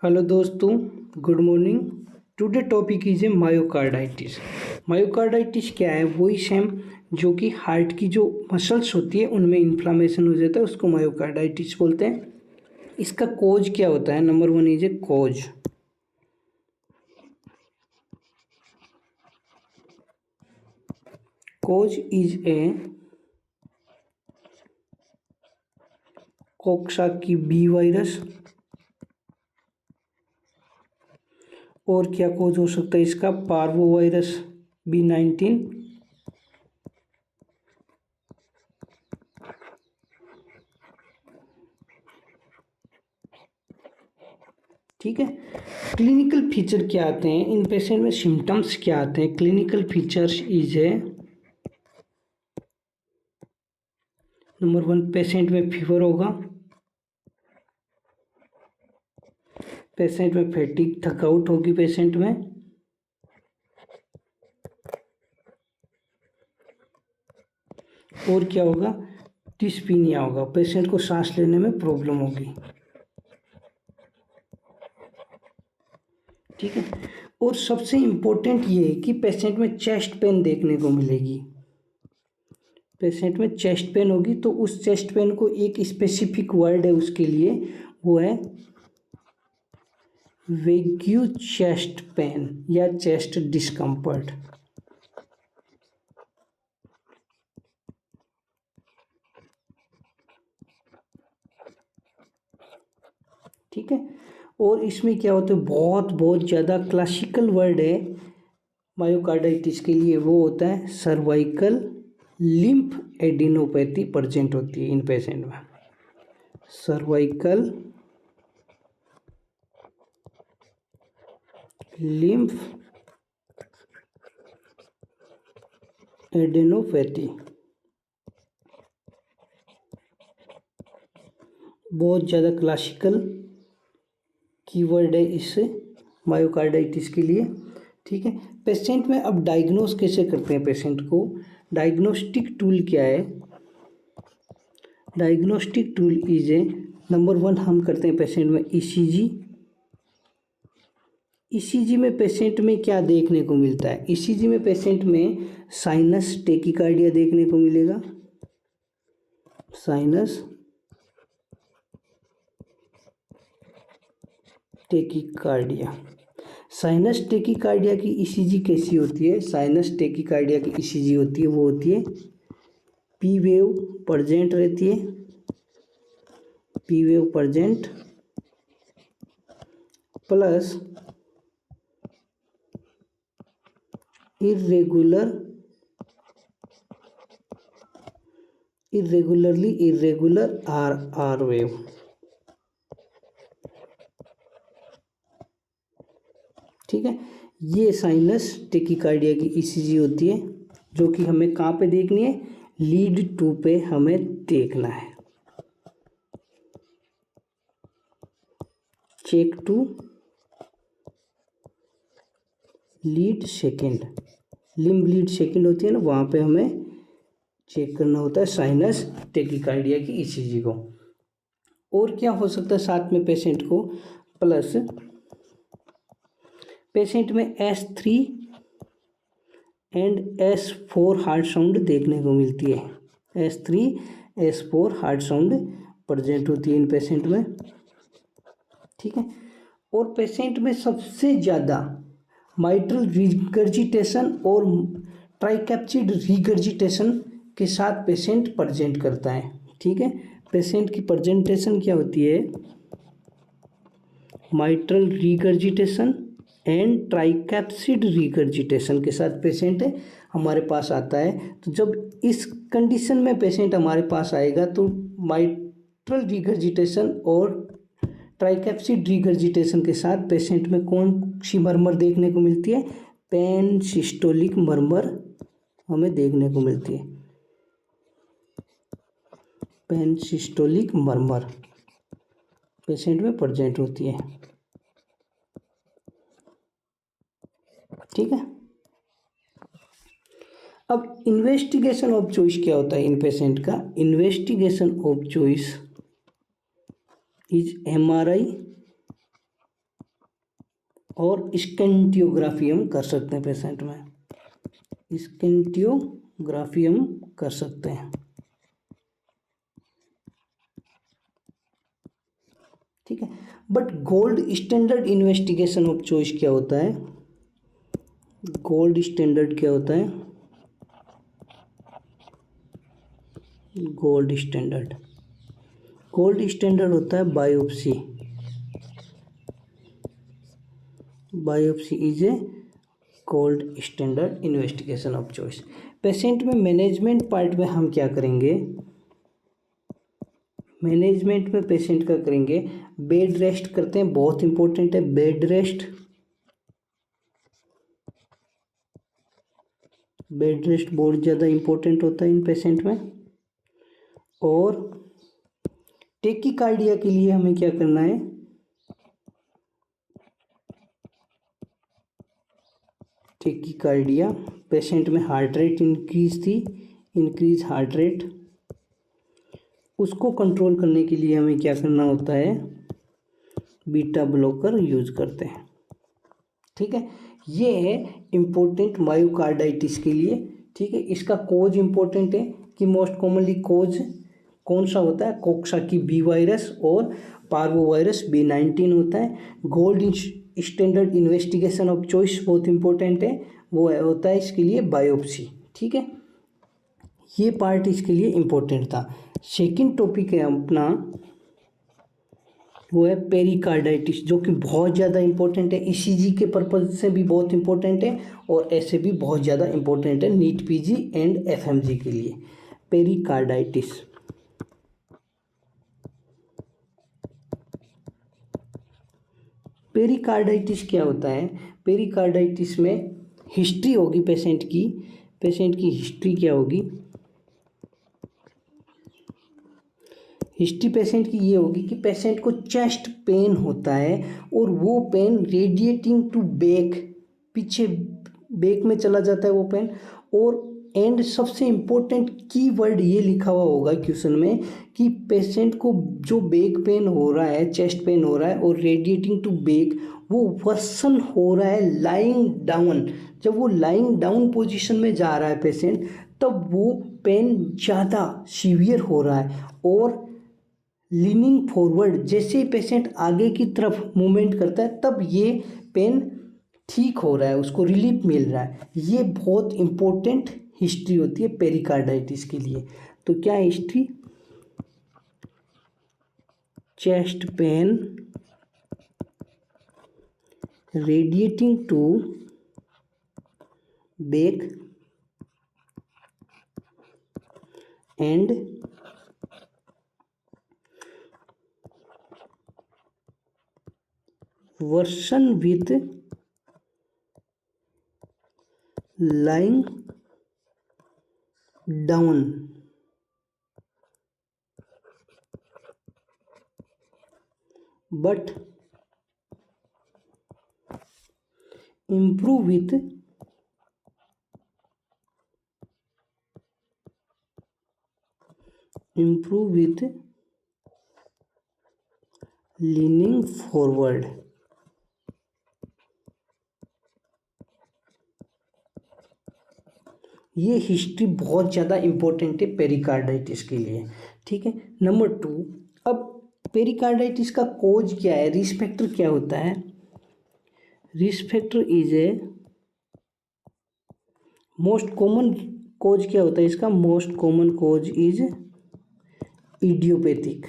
Hello दोस्तों, good morning. Today topic is a myocarditis. Myocarditis क्या है? वही सेम जो कि हार्ट की जो मसल्स होती है उनमें इन्फ्लामेशन हो जाता है, उसको मायोकार्डाइटिस बोलते हैं। इसका कोज क्या होता है? Number one is a cause. Cause is a coxsackie B virus. और क्या कोज हो सकता है इसका? Parvo virus B19। ठीक है। क्लिनिकल फीचर क्या आते हैं इन पेशेंट में? सिम्टम्स क्या आते हैं? Clinical features is a number one, patient में फीवर होगा, पेशेंट में फैटिग थकाउट होगी, पेशेंट में और क्या होगा? डिस्पीनिया होगा, पेशेंट को सांस लेने में प्रॉब्लम होगी। ठीक है। और सबसे इम्पोर्टेंट ये है कि पेशेंट में चेस्ट पेन देखने को मिलेगी। पेशेंट में चेस्ट पेन होगी तो उस चेस्ट पेन को एक स्पेसिफिक वर्ड है उसके लिए, वो है वेग्यू चेस्ट पेन या चेस्ट डिस्कम्फर्ट। ठीक है। और इसमें क्या होता है, बहुत बहुत ज़्यादा क्लासिकल वर्ड है मायोकार्डाइटिस के लिए, वो होता है सर्वाइकल लिम्फ एडिनोपैथी प्रेजेंट होती है इन पेशेंट में। सर्वाइकल लिम्फ एडिनोपैथी बहुत ज़्यादा क्लासिकल कीवर्ड है इस मायोकार्डाइटिस के लिए। ठीक है। पेशेंट में अब डायग्नोस कैसे करते हैं पेशेंट को? डायग्नोस्टिक टूल क्या है? Diagnostic tool is a number one, हम करते हैं पेशेंट में ईसीजी। ईसीजी में पेशेंट में क्या देखने को मिलता है? ईसीजी में पेशेंट में साइनस टेकिकार्डिया देखने को मिलेगा। Sinus tachycardia. साइनस टेकिकार्डिया की ईसीजी कैसी होती है? साइनस टेकिकार्डिया की ईसीजी होती है, वो होती है पी वेव प्रेजेंट रहती है। P wave present plus irregularly irregular R wave. ठीक है। ये साइनस टेकिकार्डिया की ईसीजी होती है, जो कि हमें कहाँ पे देखनी है? लीड 2 पे हमें देखना है। Check to lead second, limb lead second होती है ना, वहाँ पे हमें चेक करना होता है साइनस टेकिकार्डिया की ईसीजी को। और क्या हो सकता है साथ में पेशेंट को? प्लस पेशेंट में S3 and S4 heart sound देखने को मिलती है। S3 S4 heart sound present होती है इन पेशेंट में। ठीक है। और पेशेंट में सबसे ज़्यादा माइट्रल रिगर्जिटेशन और ट्राइकैप्सिड रिगर्जिटेशन के साथ पेशेंट प्रेजेंट करता है। ठीक है। पेशेंट की प्रेजेंटेशन क्या होती है? माइट्रल रिगर्जिटेशन एंड ट्राइकैप्सिड रिगर्जिटेशन के साथ पेशेंट हमारे पास आता है। तो जब इस कंडीशन में पेशेंट हमारे पास आएगा तो माइट्रल रिगर्जिटेशन और ट्राइकैप्सिड रिगर्जिटेशन के साथ पेशेंट में कौन सी मरमर देखने को मिलती है? पैन सिस्टोलिक मरमर हमें देखने को मिलती है। पैन सिस्टोलिक मरमर पेशेंट में प्रेजेंट होती है। ठीक है। अब इन्वेस्टिगेशन ऑफ चॉइस क्या होता है इन पेशेंट का? Investigation of choice is MRI और स्केंटियोग्राफी हम कर सकते हैं पेशेंट में, स्केंटियोग्राफी हम कर सकते हैं। ठीक है, but gold standard investigation of choice क्या होता है? गोल्ड स्टैंडर्ड क्या होता है? गोल्ड स्टैंडर्ड होता है biopsy. Biopsy is a gold standard investigation of choice. Patient में मैनेजमेंट पार्ट में हम क्या करेंगे? मैनेजमेंट में पेशेंट का करेंगे, बेड रेस्ट करते हैं, बहुत इंपॉर्टेंट है बेड रेस्ट। बेड रेस्ट बहुत ज़्यादा इंपॉर्टेंट होता है इन पेशेंट में। और टेकीकार्डिया के लिए हमें क्या करना है? टेकीकार्डिया, पेशेंट में हार्ट रेट इंक्रीज थी, इंक्रीज हार्ट रेट, उसको कंट्रोल करने के लिए हमें क्या करना होता है? बीटा ब्लॉकर यूज करते हैं। ठीक है, ये है इम्पोर्टेंट मायोकार्डाइटिस के लिए। ठीक है, इसका कोज इम्पोर्टेंट है कि मोस्ट कॉमनली कोज कौन सा होता है? कोक्साकी बी वायरस और पार्वोवायरस B19 होता है। Gold standard investigation of choice बहुत इंपॉर्टेंट है, वो होता है इसके लिए बायोप्सी। ठीक है, ये पार्ट इसके लिए इम्पोर्टेंट था। सेकंड टॉपिक है अपना, वो है पेरिकार्डाइटिस, जो कि बहुत ज़्यादा इंपॉर्टेंट है, ईसीजी के पर्पज से भी बहुत इंपॉर्टेंट है और ऐसे भी बहुत ज़्यादा इंपॉर्टेंट है नीट पीजी एंड एफएमजी के लिए। पेरिकार्डाइटिस, पेरिकार्डाइटिस क्या होता है? पेरिकार्डाइटिस में हिस्ट्री होगी पेशेंट की, पेशेंट की हिस्ट्री क्या होगी? हिस्ट्री पेशेंट की ये होगी कि पेशेंट को चेस्ट पेन होता है और वो पेन रेडिएटिंग टू बैक, पीछे बैक में चला जाता है वो पेन। और एंड सबसे इम्पोर्टेंट की वर्ड ये लिखा हुआ होगा क्वेश्चन में कि पेशेंट को जो बैक पेन हो रहा है, चेस्ट पेन हो रहा है और रेडिएटिंग टू बैक, वो वर्सन हो रहा है लाइंग डाउन। जब वो लाइंग डाउन पोजीशन में जा रहा है पेशेंट, तब वो पेन ज़्यादा सीवियर हो रहा है। और लीनिंग फॉरवर्ड, जैसे ही पेशेंट आगे की तरफ मूवमेंट करता है, तब ये पेन ठीक हो रहा है, उसको रिलीफ मिल रहा है। ये बहुत इंपॉर्टेंट हिस्ट्री होती है पेरिकार्डाइटिस के लिए। तो क्या है history? Chest pain radiating to back and worsen with lying down, but improve with leaning forward। ये हिस्ट्री बहुत ज़्यादा इम्पोर्टेंट है पेरिकार्डाइटिस के लिए। ठीक है, नंबर 2, अब पेरिकार्डाइटिस का कोज क्या है? रिस्क फैक्टर क्या होता है? Risk factor is a most common cause क्या होता है इसका? Most common cause is idiopathic.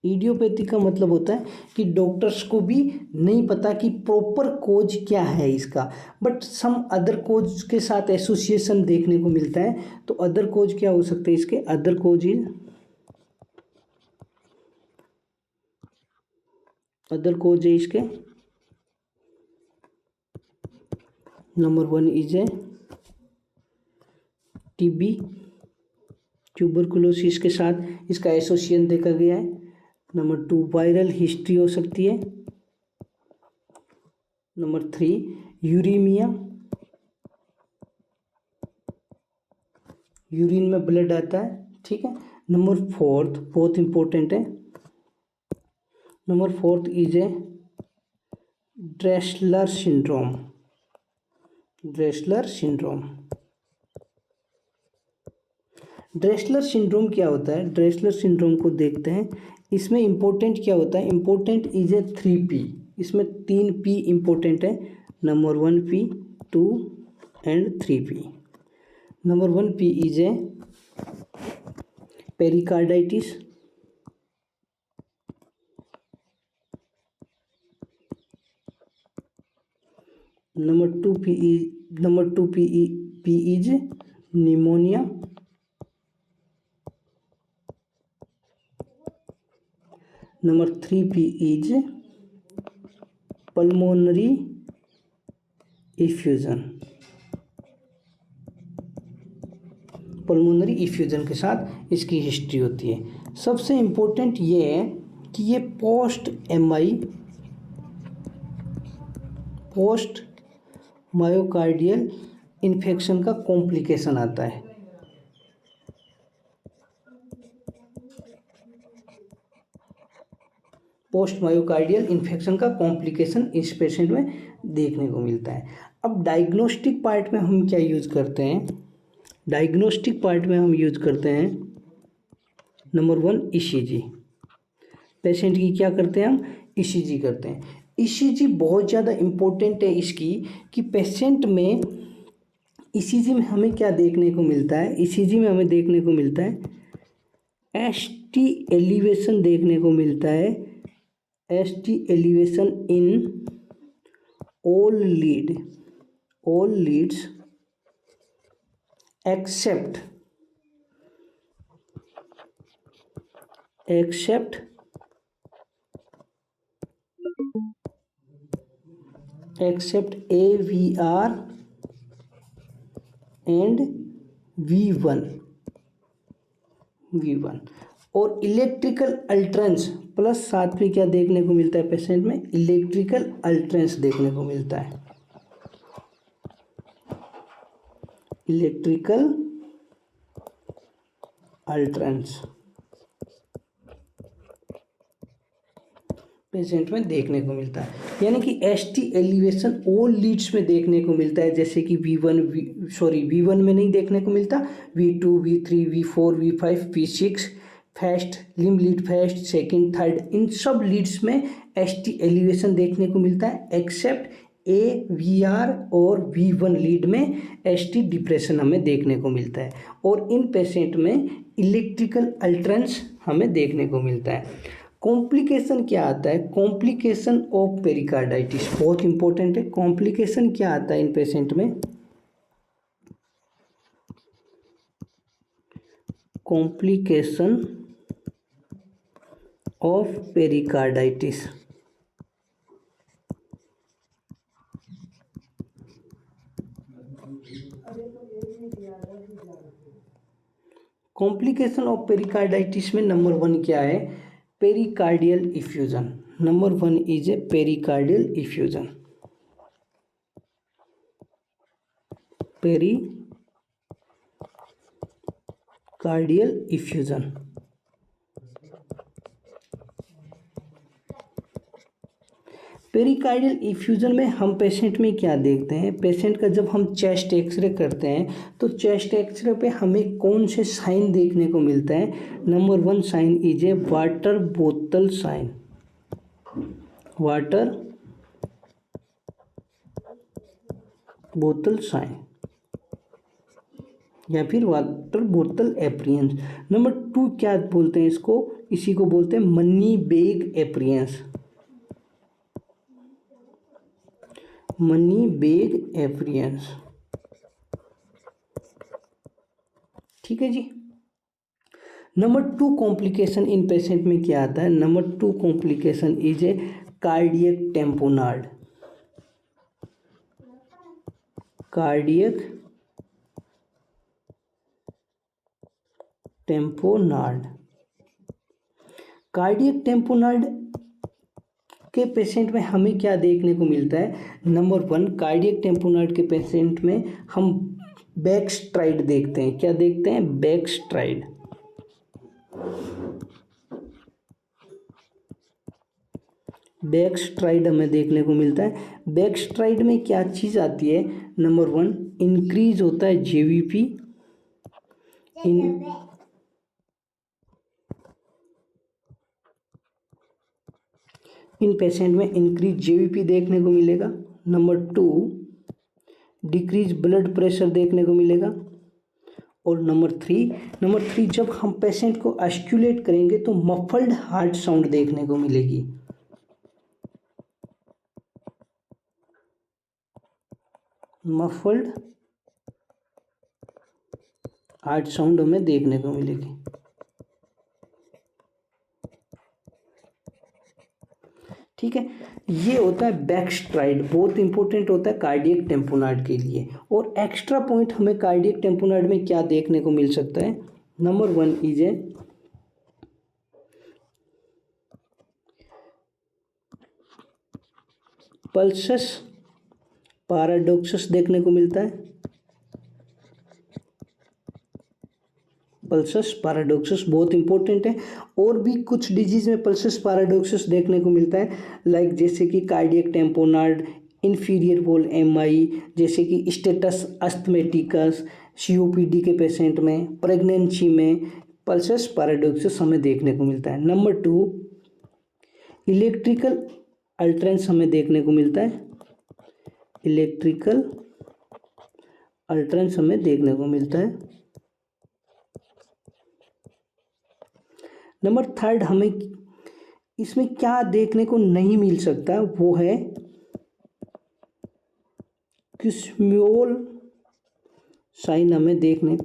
Idiopathic का मतलब होता है कि डॉक्टर्स को भी नहीं पता कि प्रॉपर कोज क्या है इसका, बट सम अदर कोज के साथ एसोसिएशन देखने को मिलता है। तो अदर कोज क्या हो सकते हैं इसके? अदर कोज इज, अदर कोज है इसके, number 1 is A TB, tuberculosis के साथ इसका एसोसिएशन देखा गया है। नंबर 2 वायरल हिस्ट्री हो सकती है। नंबर 3 यूरीमिया, यूरिन में ब्लड आता है। ठीक है, नंबर 4 बहुत इंपॉर्टेंट है number fourth is a Dressler syndrome. Dressler syndrome, Dressler syndrome क्या होता है? ड्रेसलर सिंड्रोम को देखते हैं। इसमें इम्पोर्टेंट क्या होता है? Important is a 3P। इसमें 3P इम्पोर्टेंट है, number 1P, 2 and 3P। Number 1P is a pericarditis. Number 2P is pneumonia. Number 3P is pulmonary effusion. Pulmonary effusion के साथ इसकी हिस्ट्री होती है। सबसे इम्पोर्टेंट ये है कि ये पोस्ट मायोकार्डियल इन्फेक्शन का कॉम्प्लिकेशन आता है। पोस्ट मायोकार्डियल इन्फेक्शन का कॉम्प्लिकेशन इस पेशेंट में देखने को मिलता है। अब डायग्नोस्टिक पार्ट में हम क्या यूज़ करते हैं? डायग्नोस्टिक पार्ट में हम यूज़ करते हैं नंबर 1 ECG। पेशेंट की क्या करते हैं हम? ECG करते हैं। ECG बहुत ज़्यादा इम्पोर्टेंट है इसकी कि पेशेंट में ECG में हमें क्या देखने को मिलता है? ECG में हमें देखने को मिलता है ST एलिवेशन देखने को मिलता है। ST elevation in all leads except AVR and V1 और इलेक्ट्रिकल अल्ट्रेंस प्लस साथ में क्या देखने को मिलता है पेशेंट में? इलेक्ट्रिकल अल्ट्रेंस देखने को मिलता है। इलेक्ट्रिकल अल्ट्रेंस पेशेंट में देखने को मिलता है, यानी कि ST एलिवेशन ऑल लीड्स में देखने को मिलता है। जैसे कि V1 में नहीं देखने को मिलता, V2, V3, V4, V5, V6 first limb lead, first, second, third, इन सब लीड्स में ST एलिवेशन देखने को मिलता है, एक्सेप्ट AVR और V1 लीड में ST डिप्रेशन हमें देखने को मिलता है। और इन पेशेंट में इलेक्ट्रिकल अल्ट्रेंस हमें देखने को मिलता है। कॉम्प्लिकेशन क्या आता है? कॉम्प्लिकेशन ऑफ पेरिकार्डाइटिस बहुत इंपॉर्टेंट है। कॉम्प्लिकेशन क्या आता है इन पेशेंट में? Complication of pericarditis, complication of pericarditis में नंबर 1 क्या है? Pericardial effusion. Number 1 is a pericardial effusion. Pericardial effusion, pericardial effusion में हम पेशेंट में क्या देखते हैं? पेशेंट का जब हम चेस्ट एक्सरे करते हैं तो चेस्ट एक्सरे पे हमें कौन से साइन देखने को मिलता है? Number 1 sign is a water बोतल साइन। वाटर बोतल साइन या फिर वाटर बोतल एप्रियंस। नंबर 2 क्या बोलते हैं इसको? इसी को बोलते हैं money bag appearance. Money bag appearance, ठीक है जी। नंबर 2 कॉम्प्लिकेशन इन पेशेंट में क्या आता है? Number 2 complication is a cardiac tamponade. Cardiac tamponade, cardiac tamponade के पेशेंट में हमें क्या देखने को मिलता है? नंबर 1 कार्डियक टेम्पोनार्ड के पेशेंट में हम बैक स्ट्राइड देखते हैं। क्या देखते हैं? Back STRIDE. बैकस्ट्राइड हमें देखने को मिलता है। बैकस्ट्राइड में क्या चीज़ आती है? नंबर 1 इंक्रीज होता है जेवीपी इन पेशेंट में इंक्रीज जेवीपी देखने को मिलेगा। नंबर 2 डिक्रीज ब्लड प्रेशर देखने को मिलेगा। और नंबर थ्री जब हम पेशेंट को आस्क्यूलेट करेंगे तो मफल्ड हार्ट साउंड देखने को मिलेगी। मफल्ड हार्ट साउंड हमें देखने को मिलेगी। ठीक है, ये होता है बैकस्ट्राइड, बहुत इंपॉर्टेंट होता है कार्डियक टेम्पोनार्ड के लिए। और एक्स्ट्रा पॉइंट हमें कार्डियक टेम्पोनार्ड में क्या देखने को मिल सकता है? नंबर 1 इज ए पल्सस पैराडॉक्सस देखने को मिलता है। पल्सस पैराडॉक्सस बहुत इंपॉर्टेंट है। और भी कुछ डिजीज में पल्सस पैराडॉक्सस देखने को मिलता है, लाइक जैसे कि कार्डियक टेम्पोनार्ड, इंफीरियर वॉल एमआई, जैसे कि स्टेटस अस्थमेटिकस, सीओपीडी के पेशेंट में, प्रेगनेंसी में पल्सस पैराडॉक्सस हमें देखने को मिलता है। नंबर 2 इलेक्ट्रिकल अल्ट्रेंस हमें देखने को मिलता है। इलेक्ट्रिकल अल्ट्रेंस हमें देखने को मिलता है। नंबर 3 हमें इसमें क्या देखने को नहीं मिल सकता, वो है क्विस्म्योल साइन हमें देखने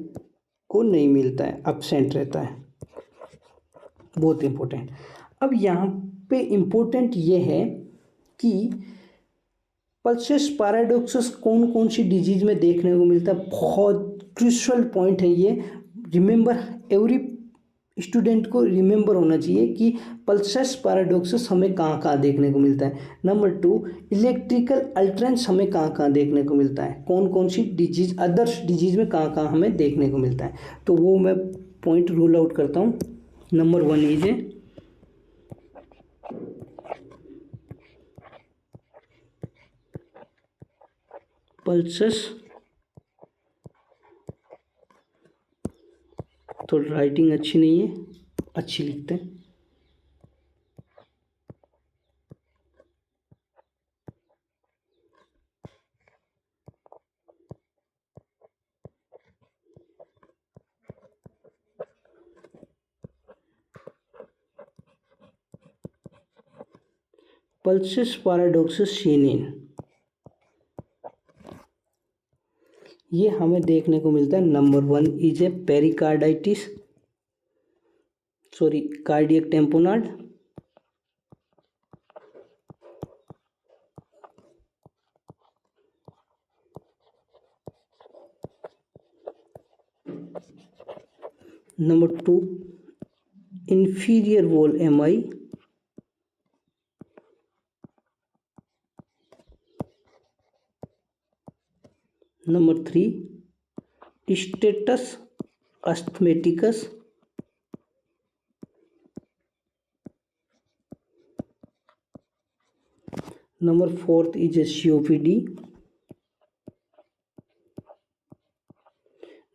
को नहीं मिलता है, एब्सेंट रहता है, बहुत इंपॉर्टेंट। अब यहाँ पे इंपॉर्टेंट ये है कि पल्सस पैराडॉक्सस कौन कौन सी डिजीज में देखने को मिलता है, बहुत क्रूशियल पॉइंट है ये। रिमेंबर, एवरी स्टूडेंट को रिमेंबर होना चाहिए कि पल्सस पैराडॉक्सस हमें कहाँ कहाँ देखने को मिलता है। नंबर 2 इलेक्ट्रिकल अल्ट्रेंस हमें कहाँ कहाँ देखने को मिलता है, कौन कौन सी डिजीज, अदर्स डिजीज में कहाँ कहाँ हमें देखने को मिलता है। तो वो मैं पॉइंट रूल आउट करता हूँ। नंबर 1 इज ए पल्सस, तो राइटिंग अच्छी नहीं है, अच्छी लिखते हैं। पल्सस पैराडॉक्सस सीनिन, ये हमें देखने को मिलता है। Number 1 is a pericarditis, sorry cardiac tamponade. Number 2 inferior wall MI. Number 3 status asthmaticus. Number 4 is a COPD.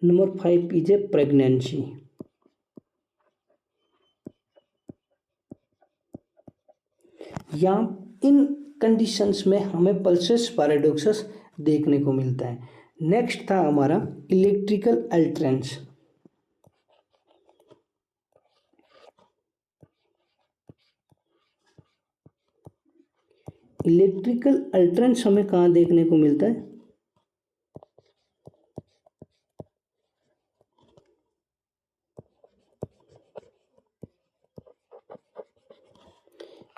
Number 5 is a pregnancy. या इन कंडीशंस में हमें पल्सस पैराडॉक्सस देखने को मिलता है। नेक्स्ट था हमारा इलेक्ट्रिकल अल्ट्रेंस। इलेक्ट्रिकल अल्ट्रेंस हमें कहाँ देखने को मिलता है?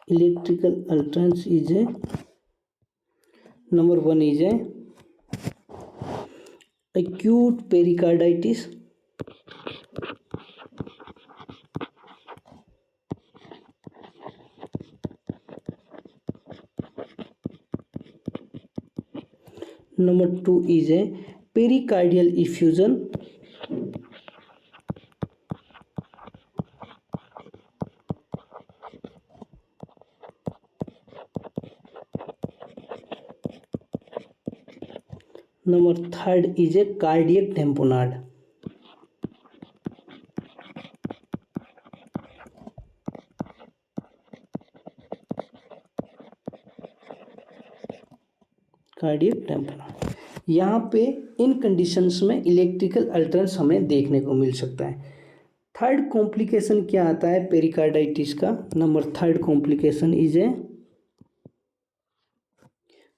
Electrical alternans is a number 1 is a acute pericarditis, number 2 is a pericardial effusion, number third is a cardiac tamponade. Cardiac tamponade, यहाँ पे इन कंडीशंस में इलेक्ट्रिकल अल्टरेंस हमें देखने को मिल सकता है। थर्ड कॉम्प्लिकेशन क्या आता है पेरिकार्डाइटिस का? Number third complication is a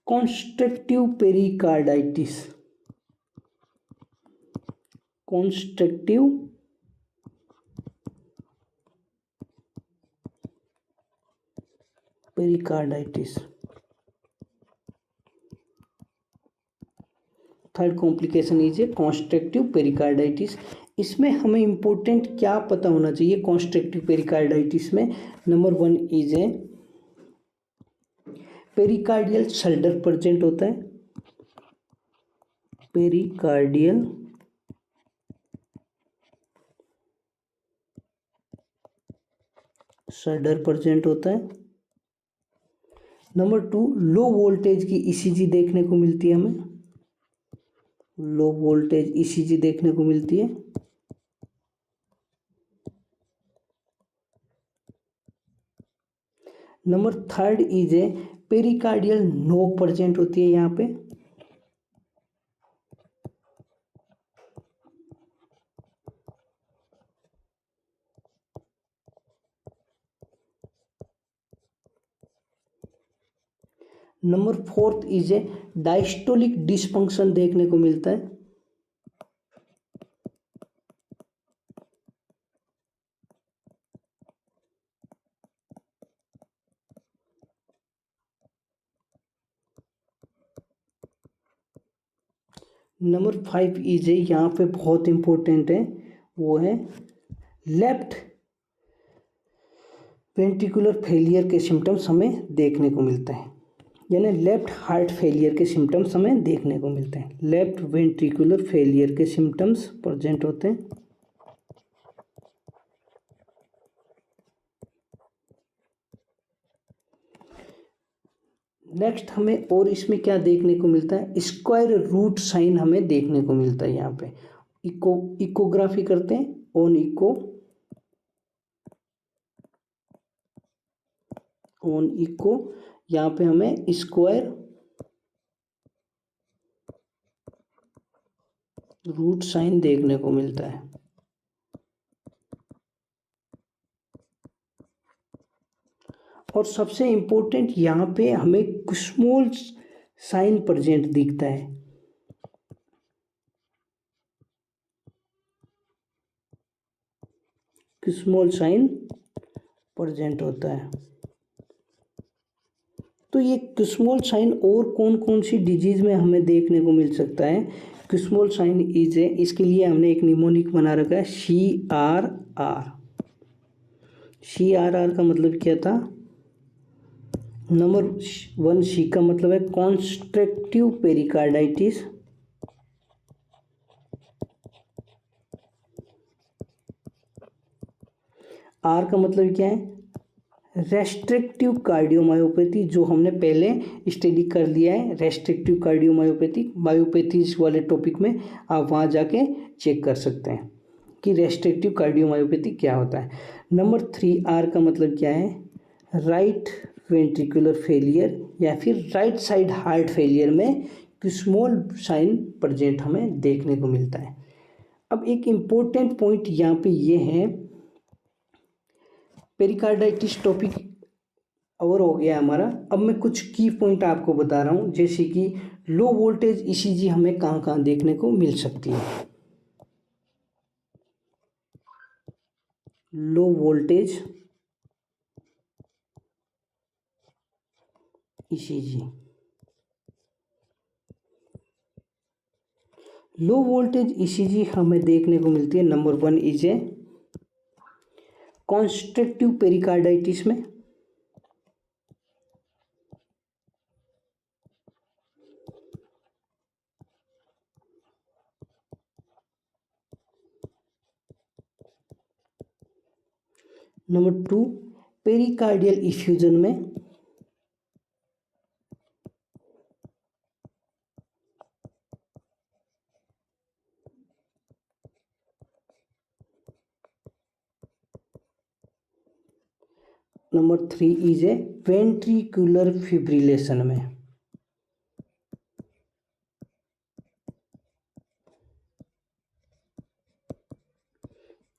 constrictive pericarditis. Constrictive pericarditis, third complication is a constrictive pericarditis. इसमें हमें इम्पोर्टेंट क्या पता होना चाहिए कॉन्स्ट्रक्टिव पेरिकार्डाइटिस में? Number one is a pericardial shoulder present होता है। पेरिकार्डियल शल्डर प्रेजेंट होता है। नंबर टू, लो वोल्टेज की ईसीजी देखने को मिलती है हमें। लो वोल्टेज ईसीजी देखने को मिलती है। Number third is a pericardial नोक प्रेजेंट होती है यहाँ पे। Number fourth is a diastolic dysfunction देखने को मिलता है। नंबर फाइव इज ए, यहाँ पे बहुत इंपॉर्टेंट है, वो है लेफ्ट वेंट्रिकुलर फेलियर के सिम्टम्स हमें देखने को मिलते हैं, यानी लेफ्ट हार्ट फेलियर के सिम्टम्स हमें देखने को मिलते हैं। लेफ्ट वेंट्रिकुलर फेलियर के सिम्टम्स प्रेजेंट होते हैं। नेक्स्ट हमें और इसमें क्या देखने को मिलता है? स्क्वायर रूट साइन हमें देखने को मिलता है। यहाँ पे इकोग्राफी करते हैं, ऑन इको यहाँ पे हमें स्क्वायर रूट साइन देखने को मिलता है। और सबसे इम्पोर्टेंट यहाँ पे हमें कुस्मोल साइन प्रेजेंट दिखता है। कुस्मोल साइन प्रेजेंट होता है। तो ये कुस्मोल साइन और कौन कौन सी डिजीज में हमें देखने को मिल सकता है? कुस्मोल साइन इज ए, इसके लिए हमने एक निमोनिक बना रखा है CRR। CRR का मतलब क्या था? नंबर वन, सी का मतलब है कॉन्स्ट्रक्टिव पेरिकार्डाइटिस। आर का मतलब क्या है? रेस्ट्रिक्टिव कार्डियोमायोपैथी, जो हमने पहले स्टडी कर लिया है। रेस्ट्रिक्टिव कार्डियोमायोपैथी मायोपैथीज वाले टॉपिक में आप वहाँ जाके चेक कर सकते हैं कि रेस्ट्रिक्टिव कार्डियोमायोपैथी क्या होता है। नंबर थ्री, आर का मतलब क्या है? राइट वेंट्रिकुलर फेलियर या फिर राइट साइड हार्ट फेलियर में कुस्मोल साइन प्रेजेंट हमें देखने को मिलता है। अब एक इम्पोर्टेंट पॉइंट यहाँ पे ये है, पेरिकार्डाइटिस टॉपिक और हो गया हमारा। अब मैं कुछ की पॉइंट आपको बता रहा हूँ, जैसे कि लो वोल्टेज ईसीजी हमें कहाँ कहाँ देखने को मिल सकती है। Low voltage ECG, low voltage ECG हमें देखने को मिलती है। Number one is a constrictive pericarditis में। नंबर टू, पेरिकार्डियल इफ्यूजन में। Number 3 is a ventricular fibrillation में।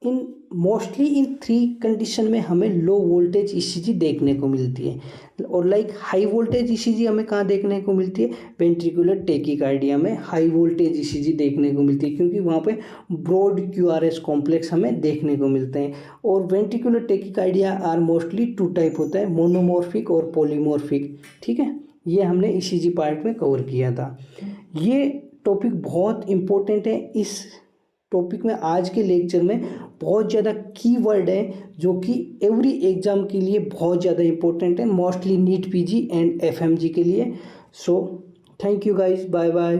इन मोस्टली इन 3 कंडीशन में हमें लो वोल्टेज ईसीजी देखने को मिलती है, और लाइक हाई वोल्टेज ईसीजी हमें कहाँ देखने को मिलती है, वेंट्रिकुलर टेकिकार्डिया में हाई वोल्टेज ईसीजी देखने को मिलती है, क्योंकि वहाँ पे ब्रॉड क्यूआरएस कॉम्प्लेक्स हमें देखने को मिलते हैं। और ventricular tachycardia are mostly 2 type होता है, मोनोमॉर्फिक और पॉलीमॉर्फिक। ठीक है, ये हमने ईसीजी पार्ट में कवर किया था। ये टॉपिक बहुत इम्पोर्टेंट है। इस टॉपिक में आज के लेक्चर में बहुत ज़्यादा कीवर्ड है जो कि एवरी एग्जाम के लिए बहुत ज़्यादा इंपॉर्टेंट है, mostly NEET PG and FMG के लिए। So thank you guys, bye bye.